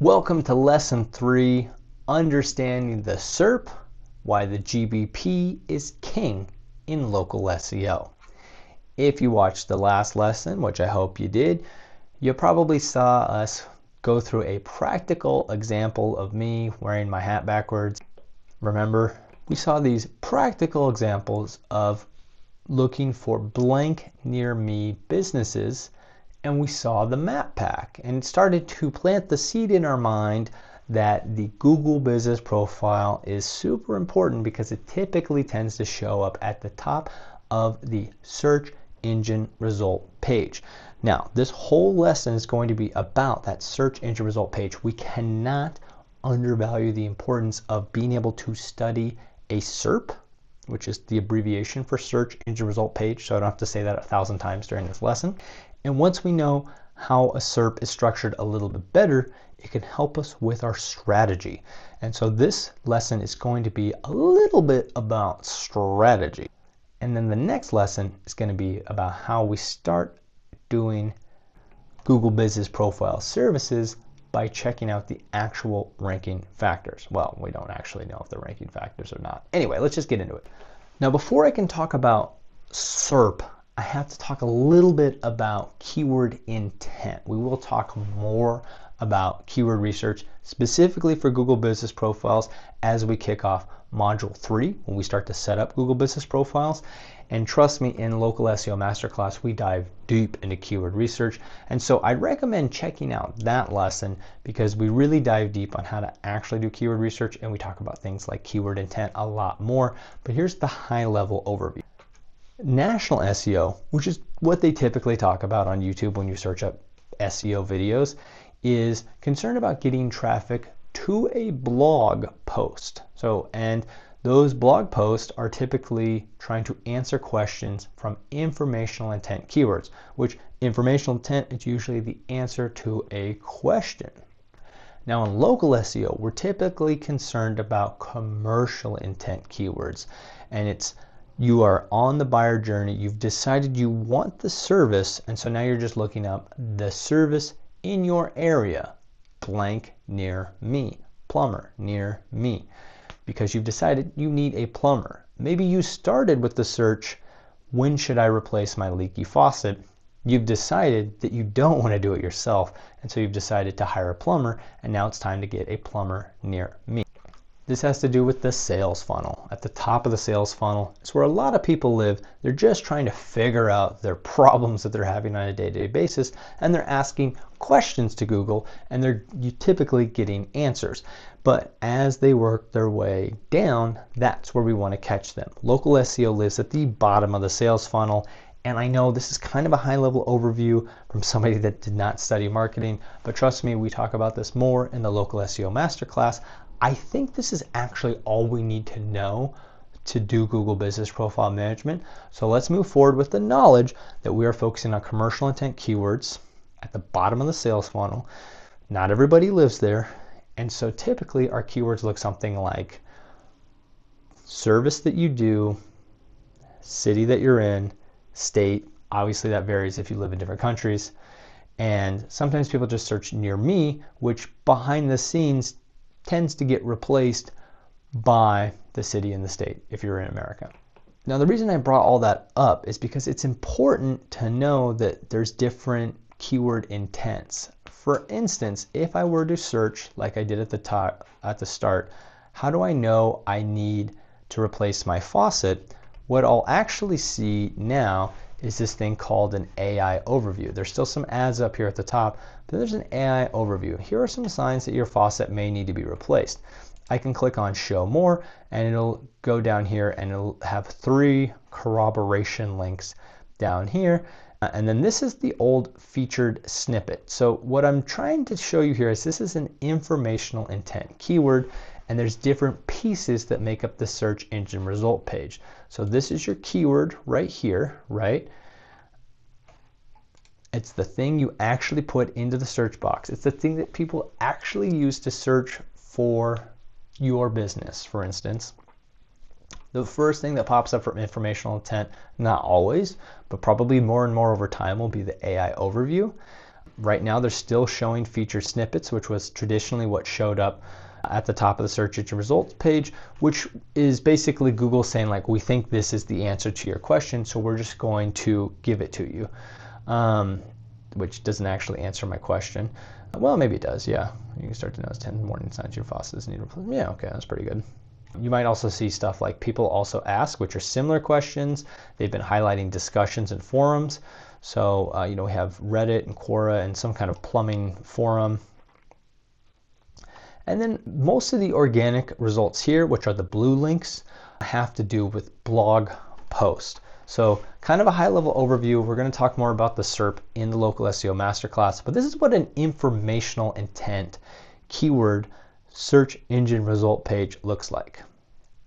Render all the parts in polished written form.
Welcome to Lesson 3, Understanding the SERP, Why the GBP is King in Local SEO. If you watched the last lesson, which I hope you did, you probably saw us go through a practical example of me wearing my hat backwards. Remember, we saw these practical examples of looking for blank near me businesses, and we saw the map pack, and it started to plant the seed in our mind that the Google Business Profile is super important because it typically tends to show up at the top of the search engine result page. Now, this whole lesson is going to be about that search engine result page. We cannot undervalue the importance of being able to study a SERP, which is the abbreviation for search engine result page, so I don't have to say that 1,000 times during this lesson. And once we know how a SERP is structured a little bit better, it can help us with our strategy. And so this lesson is going to be a little bit about strategy. And then the next lesson is going to be about how we start doing Google Business Profile services by checking out the actual ranking factors. Well, we don't actually know if they're ranking factors or not. Anyway, let's just get into it. Now, before I can talk about SERP, I have to talk a little bit about keyword intent. We will talk more about keyword research specifically for Google Business Profiles as we kick off Module 3 when we start to set up Google Business Profiles. And trust me, in Local SEO Masterclass, we dive deep into keyword research. And so I recommend checking out that lesson because we really dive deep on how to actually do keyword research, and we talk about things like keyword intent a lot more. But here's the high-level overview. National SEO, which is what they typically talk about on YouTube when you search up SEO videos, is concerned about getting traffic to a blog post. And those blog posts are typically trying to answer questions from informational intent keywords, which informational intent is usually the answer to a question. Now in local SEO, we're typically concerned about commercial intent keywords, and you are on the buyer journey, you've decided you want the service, and so now you're just looking up the service in your area, blank near me, plumber near me, because you've decided you need a plumber. Maybe you started with the search, when should I replace my leaky faucet? You've decided that you don't want to do it yourself, and so you've decided to hire a plumber, and now it's time to get a plumber near me. This has to do with the sales funnel. At the top of the sales funnel, it's where a lot of people live. They're just trying to figure out their problems that they're having on a day-to-day basis, and they're asking questions to Google, and they're typically getting answers. But as they work their way down, that's where we want to catch them. Local SEO lives at the bottom of the sales funnel, and I know this is kind of a high-level overview from somebody that did not study marketing, but trust me, we talk about this more in the Local SEO Masterclass. I think this is actually all we need to know to do Google Business Profile Management. So let's move forward with the knowledge that we are focusing on commercial intent keywords at the bottom of the sales funnel. Not everybody lives there. And so typically our keywords look something like service that you do, city that you're in, state. Obviously that varies if you live in different countries. And sometimes people just search near me, which behind the scenes tends to get replaced by the city and the state if you're in America. Now the reason I brought all that up is because it's important to know that there's different keyword intents. For instance, if I were to search like I did at the start, how do I know I need to replace my faucet? What I'll actually see now is this thing called an AI overview. There's still some ads up here at the top, but there's an AI overview. Here are some signs that your faucet may need to be replaced. I can click on show more, and it'll go down here and it'll have 3 corroboration links down here. And then this is the old featured snippet. So what I'm trying to show you here is this is an informational intent keyword, and there's different pieces that make up the search engine result page. So this is your keyword right here, right? It's the thing you actually put into the search box. It's the thing that people actually use to search for your business, for instance. The first thing that pops up from informational intent, not always, but probably more and more over time, will be the AI overview. Right now they're still showing featured snippets, which was traditionally what showed up at the top of the search engine results page, which is basically Google saying like, we think this is the answer to your question, so we're just going to give it to you, which doesn't actually answer my question. Well, maybe it does, yeah. You can start to notice 10 warning signs your faucets need replacement. Yeah, okay, that's pretty good. You might also see stuff like people also ask, which are similar questions. They've been highlighting discussions and forums. So, we have Reddit and Quora and some kind of plumbing forum. And then most of the organic results here, which are the blue links, have to do with blog posts. So kind of a high-level overview. We're going to talk more about the SERP in the Local SEO Masterclass, but this is what an informational intent keyword search engine result page looks like.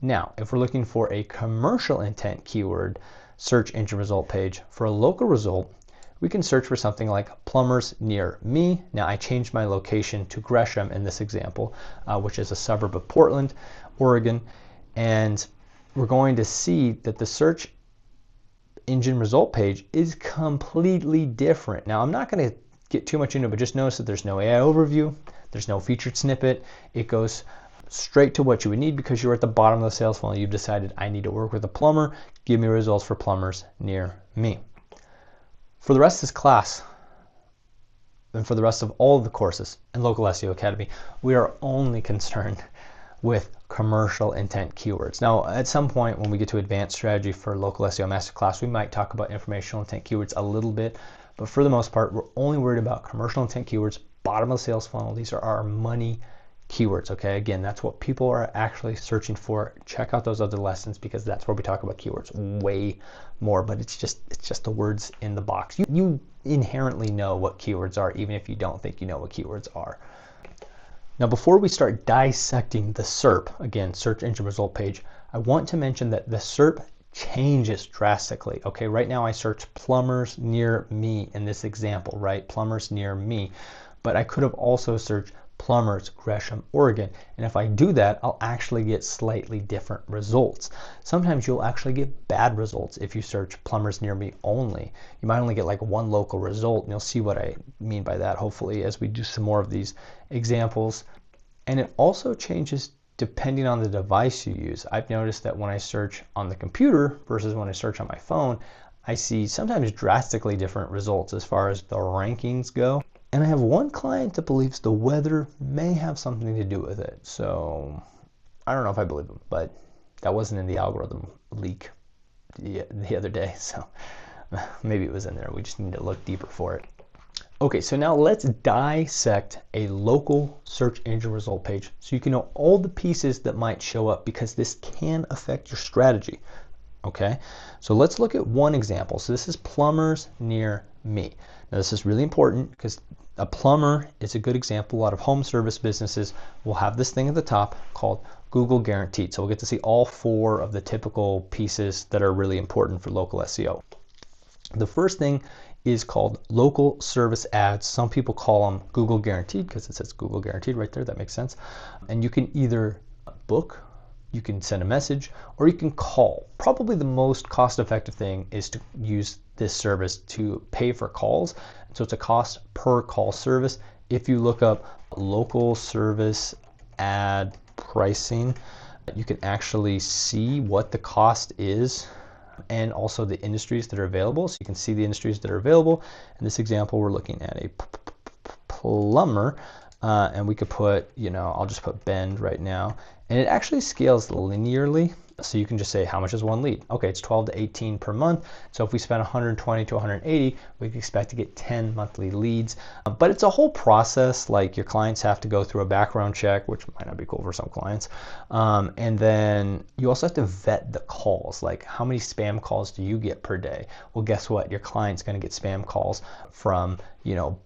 Now, if we're looking for a commercial intent keyword search engine result page for a local result, we can search for something like plumbers near me. Now I changed my location to Gresham in this example, which is a suburb of Portland, Oregon. And we're going to see that the search engine result page is completely different. Now I'm not going to get too much into it, but just notice that there's no AI overview, there's no featured snippet. It goes straight to what you would need because you're at the bottom of the sales funnel. You've decided I need to work with a plumber. Give me results for plumbers near me. For the rest of this class, and for the rest of all of the courses in Local SEO Academy, we are only concerned with commercial intent keywords. Now, at some point when we get to advanced strategy for Local SEO Masterclass, we might talk about informational intent keywords a little bit, but for the most part, we're only worried about commercial intent keywords, bottom of the sales funnel. These are our money keywords, okay? Again, that's what people are actually searching for. Check out those other lessons because that's where we talk about keywords way more, but it's just the words in the box. You inherently know what keywords are, even if you don't think you know what keywords are. Now, before we start dissecting the SERP, again, search engine result page, I want to mention that the SERP changes drastically. Okay, right now I search plumbers near me in this example, right? Plumbers near me, but I could have also searched plumbers, Gresham, Oregon. And if I do that, I'll actually get slightly different results. Sometimes you'll actually get bad results if you search plumbers near me only. You might only get like one local result, and you'll see what I mean by that, hopefully, as we do some more of these examples. And it also changes depending on the device you use. I've noticed that when I search on the computer versus when I search on my phone, I see sometimes drastically different results as far as the rankings go. And I have one client that believes the weather may have something to do with it. So I don't know if I believe him, but that wasn't in the algorithm leak the other day. So maybe it was in there. We just need to look deeper for it. Okay, so now let's dissect a local search engine result page so you can know all the pieces that might show up because this can affect your strategy. Okay, so let's look at one example. So this is plumbers near me. Now this is really important because a plumber is a good example. A lot of home service businesses will have this thing at the top called Google Guaranteed. So we'll get to see all four of the typical pieces that are really important for local SEO. The first thing is called local service ads. Some people call them Google Guaranteed because it says Google Guaranteed right there. That makes sense. And you can either book, you can send a message, or you can call. Probably the most cost-effective thing is to use this service to pay for calls. So it's a cost per call service. If you look up local service ad pricing, you can actually see what the cost is and also the industries that are available. So you can see the industries that are available. In this example, we're looking at a plumber, and we could put, I'll just put Bend right now. And it actually scales linearly. So you can just say, how much is one lead? Okay, it's 12 to 18 per month. So if we spend 120 to 180, we can expect to get 10 monthly leads. But it's a whole process. Like your clients have to go through a background check, which might not be cool for some clients. And then you also have to vet the calls. Like how many spam calls do you get per day? Well, guess what? Your client's going to get spam calls from,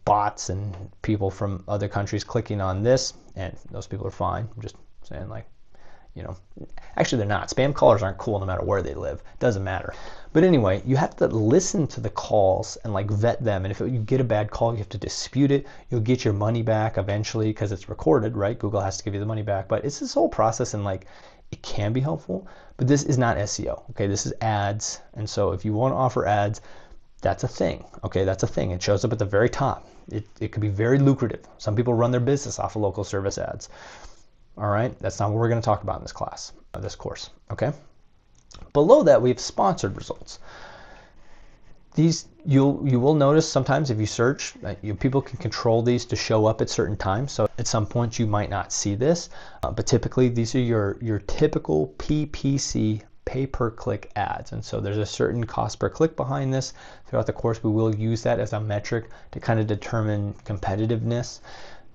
bots and people from other countries clicking on this. And those people are fine. I'm just saying, like, actually they're not. Spam callers aren't cool no matter where they live. Doesn't matter. But anyway, you have to listen to the calls and like vet them. And if you get a bad call, you have to dispute it. You'll get your money back eventually because it's recorded, right? Google has to give you the money back. But it's this whole process, and like it can be helpful. But this is not SEO. Okay, this is ads. And so if you want to offer ads, That's a thing, okay? That's a thing. It shows up at the very top. It could be very lucrative. Some people run their business off of local service ads. All right, that's not what we're going to talk about in this class, this course, okay? Below that, we have sponsored results. These, you will notice sometimes if you search, people can control these to show up at certain times. So at some point you might not see this, but typically these are your typical PPC, pay-per-click ads. And so there's a certain cost per click behind this. Throughout the course, we will use that as a metric to kind of determine competitiveness.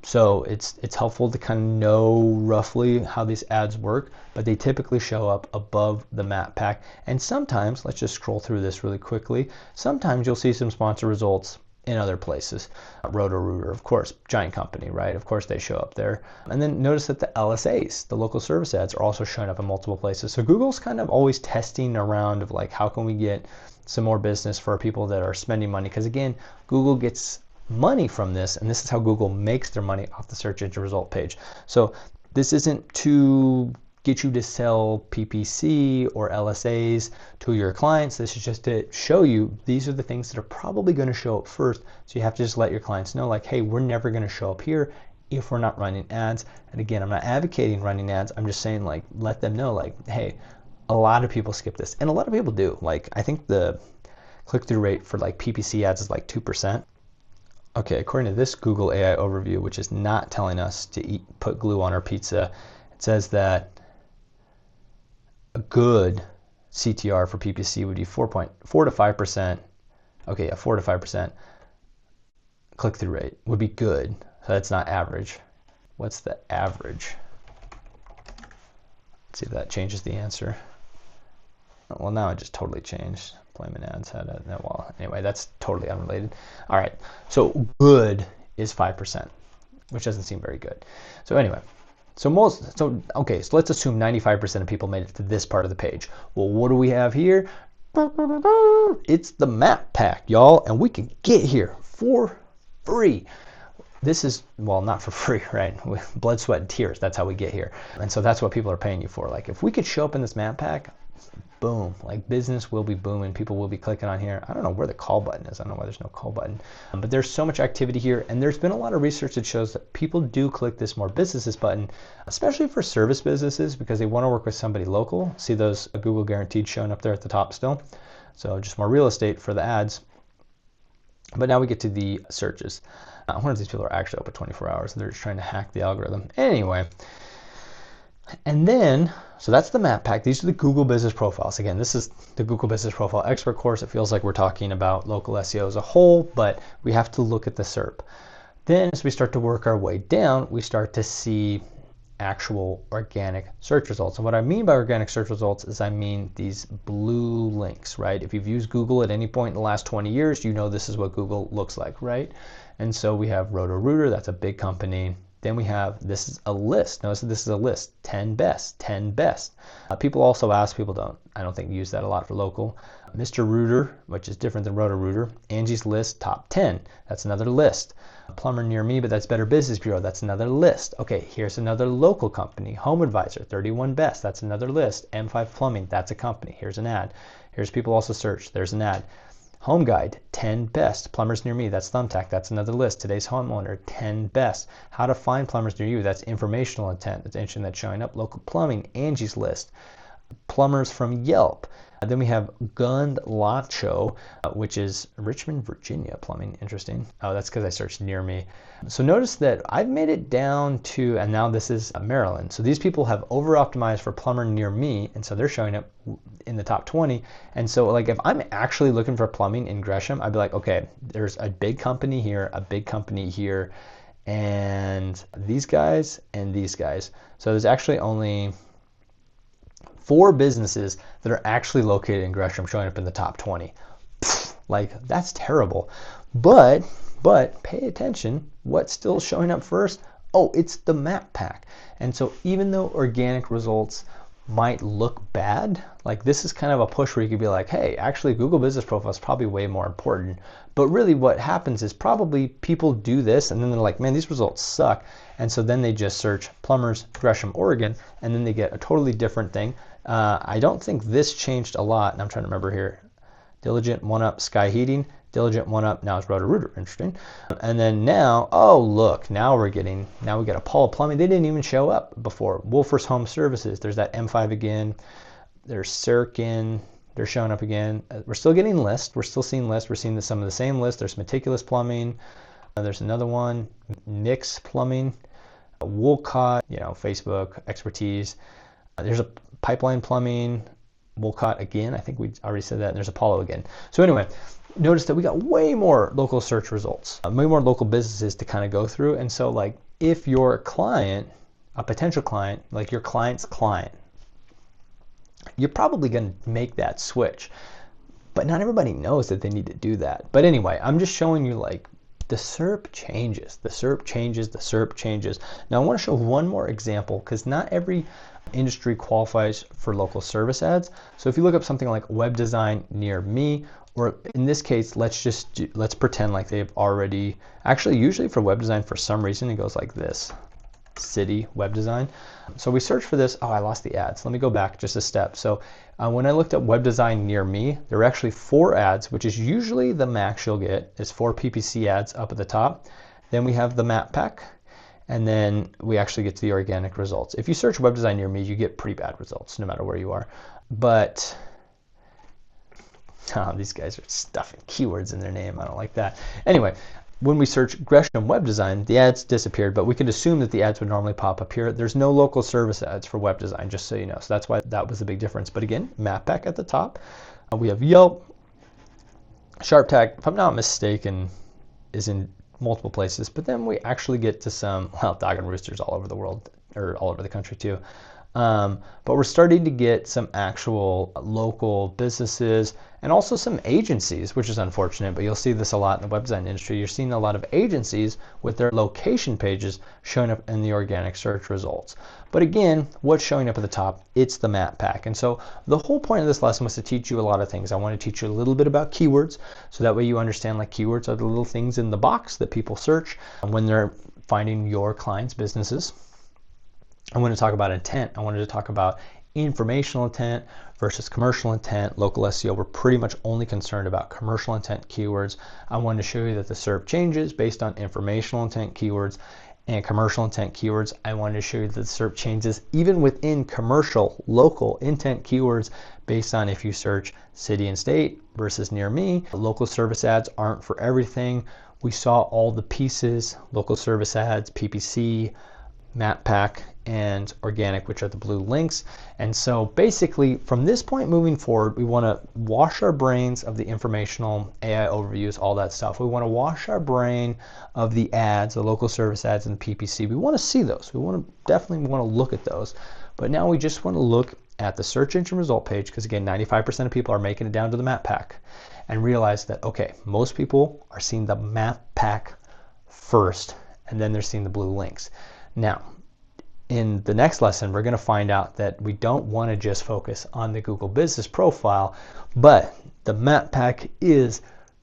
So it's helpful to kind of know roughly how these ads work, but they typically show up above the map pack. And sometimes, let's just scroll through this really quickly, sometimes you'll see some sponsor results in other places. Roto-Rooter, of course, giant company, right? Of course they show up there. And then notice that the LSAs, the local service ads, are also showing up in multiple places. So Google's kind of always testing around of like, how can we get some more business for people that are spending money? Because again, Google gets money from this, and this is how Google makes their money off the search engine result page. So this isn't to get you to sell PPC or LSAs to your clients. This is just to show you these are the things that are probably going to show up first. So you have to just let your clients know, like, hey, we're never going to show up here if we're not running ads. And again, I'm not advocating running ads. I'm just saying, like, let them know, like, hey, a lot of people skip this, and a lot of people do. Like, I think the click-through rate for like PPC ads is like 2%. Okay, according to this Google AI overview, which is not telling us to put glue on our pizza, it says that a good CTR for PPC would be 4 to 5%. Okay, yeah, 4 to 5% click-through rate would be good. So that's not average. What's the average? Let's see if that changes the answer. Well, now it just totally changed. Employment ads had it. Well, anyway, that's totally unrelated. All right, so good is 5%, which doesn't seem very good. So anyway, so let's assume 95% of people made it to this part of the page. Well, what do we have here? It's the map pack, y'all, and we can get here for free. This is, well, not for free, right? With blood, sweat, and tears, that's how we get here. And so that's what people are paying you for. Like, if we could show up in this map pack, boom, like business will be booming. People will be clicking on here. I don't know where the call button is. I don't know why there's no call button, but there's so much activity here. And there's been a lot of research that shows that people do click this more businesses button, especially for service businesses, because they want to work with somebody local. See those Google guaranteed showing up there at the top still. So just more real estate for the ads. But now we get to the searches. I wonder if these people are actually open 24 hours. They're just trying to hack the algorithm. Anyway. And then, so that's the map pack. These are the Google Business Profiles. Again, this is the Google Business Profile Expert Course. It feels like we're talking about local SEO as a whole, but we have to look at the SERP. Then as we start to work our way down, we start to see actual organic search results. And what I mean by organic search results is I mean these blue links, right? If you've used Google at any point in the last 20 years, you know this is what Google looks like, right? And so we have Roto-Rooter, that's a big company. Then we have, this is a list. Notice that this is a list, 10 best, 10 best. People also ask, I don't think use that a lot for local. Mr. Rooter, which is different than Roto-Rooter. Angie's List, top 10, that's another list. Plumber Near Me, but that's Better Business Bureau, that's another list. Okay, here's another local company. Home Advisor, 31 best, that's another list. M5 Plumbing, that's a company, here's an ad. Here's people also search, there's an ad. Home Guide, 10 best. Plumbers Near Me, that's Thumbtack, that's another list. Today's Homeowner, 10 best. How to find plumbers near you, that's informational intent. That's interesting, that's showing up. Local Plumbing, Angie's List. Plumbers from Yelp. Then we have Gun Lot Show, which is Richmond, Virginia plumbing. Interesting. Oh, that's because I searched near me. So notice that I've made it down to, and now this is Maryland. So these people have over-optimized for plumber near me, and so they're showing up in the top 20. And so, like, if I'm actually looking for plumbing in Gresham, I'd be like, okay, there's a big company here, a big company here, and these guys and these guys. So there's actually only 4 businesses that are actually located in Gresham showing up in the top 20. Like, that's terrible. But pay attention, what's still showing up first? Oh, it's the map pack. And so even though organic results might look bad, like this is kind of a push where you could be like, hey, actually Google Business Profile is probably way more important. But really what happens is probably people do this and then they're like, man, these results suck. And so then they just search plumbers, Gresham, Oregon, and then they get a totally different thing. I don't think this changed a lot, and I'm trying to remember here. Diligent, 1-up, Sky Heating. Diligent, 1-up, now it's Roto-Rooter, interesting. And then now, oh look, now we get Apollo Plumbing. They didn't even show up before. Wolfers Home Services, there's that M5 again. There's SERP, they're showing up again. We're still getting lists, we're still seeing lists. We're seeing some of the same lists. There's Meticulous Plumbing, there's another one, Mix Plumbing, Woolcott, Facebook, Expertise. There's a Pipeline Plumbing, Woolcott again, I think we already said that, and there's Apollo again. So anyway, notice that we got way more local search results, way more local businesses to kind of go through. And so like if your client, a potential client, like your client's client, you're probably going to make that switch. But not everybody knows that they need to do that. But anyway, I'm just showing you like the SERP changes, the SERP changes, the SERP changes. Now I want to show one more example because not every industry qualifies for local service ads. So if you look up something like web design near me, or in this case, let's pretend like they've already, actually usually for web design for some reason it goes like this, city web design. So we search for this, oh I lost the ads. Let me go back just a step. So when I looked at web design near me, there were actually 4 ads, which is usually the max you'll get, is 4 PPC ads up at the top. Then we have the map pack, and then we actually get to the organic results. If you search web design near me, you get pretty bad results no matter where you are. But these guys are stuffing keywords in their name. I don't like that. Anyway, when we search Gresham web design, the ads disappeared, but we can assume that the ads would normally pop up here. There's no local service ads for web design, just so you know. So that's why that was the big difference. But again, map pack at the top. We have Yelp. SharpTag, if I'm not mistaken, is in multiple places, but then we actually get to some, well, Dog and Roosters all over the world, or all over the country too. But we're starting to get some actual local businesses and also some agencies, which is unfortunate, but you'll see this a lot in the web design industry. You're seeing a lot of agencies with their location pages showing up in the organic search results. But again, what's showing up at the top? It's the map pack. And so the whole point of this lesson was to teach you a lot of things. I want to teach you a little bit about keywords, so that way you understand like keywords are the little things in the box that people search when they're finding your clients' businesses. I want to talk about intent. I wanted to talk about informational intent versus commercial intent. Local SEO, we're pretty much only concerned about commercial intent keywords. I wanted to show you that the SERP changes based on informational intent keywords and commercial intent keywords. I wanted to show you that the SERP changes even within commercial local intent keywords based on if you search city and state versus near me. Local service ads aren't for everything. We saw all the pieces, local service ads, PPC, map pack, and organic, which are the blue links. And so basically from this point moving forward, we want to wash our brains of the informational AI overviews, all that stuff. We want to wash our brain of the ads, the local service ads and the PPC. We want to see those. We want to definitely want to look at those. But now we just want to look at the search engine result page, because again, 95% of people are making it down to the map pack, and realize that, okay, most people are seeing the map pack first, and then they're seeing the blue links. Now, in the next lesson, we're going to find out that we don't want to just focus on the Google Business Profile, but the map pack is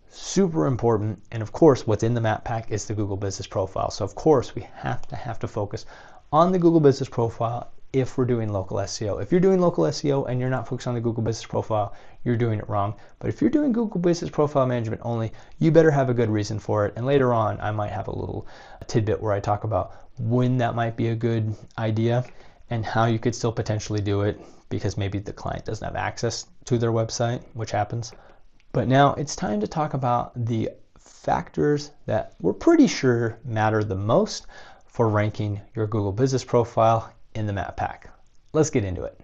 super important. And of course, what's in the map pack is the Google Business Profile. So of course, we have to focus on the Google Business Profile if we're doing local SEO. If you're doing local SEO and you're not focused on the Google Business Profile, you're doing it wrong. But if you're doing Google Business Profile Management only, you better have a good reason for it. And later on, I might have a little tidbit where I talk about when that might be a good idea and how you could still potentially do it, because maybe the client doesn't have access to their website, which happens. But now it's time to talk about the factors that we're pretty sure matter the most for ranking your Google Business Profile in the map pack. Let's get into it.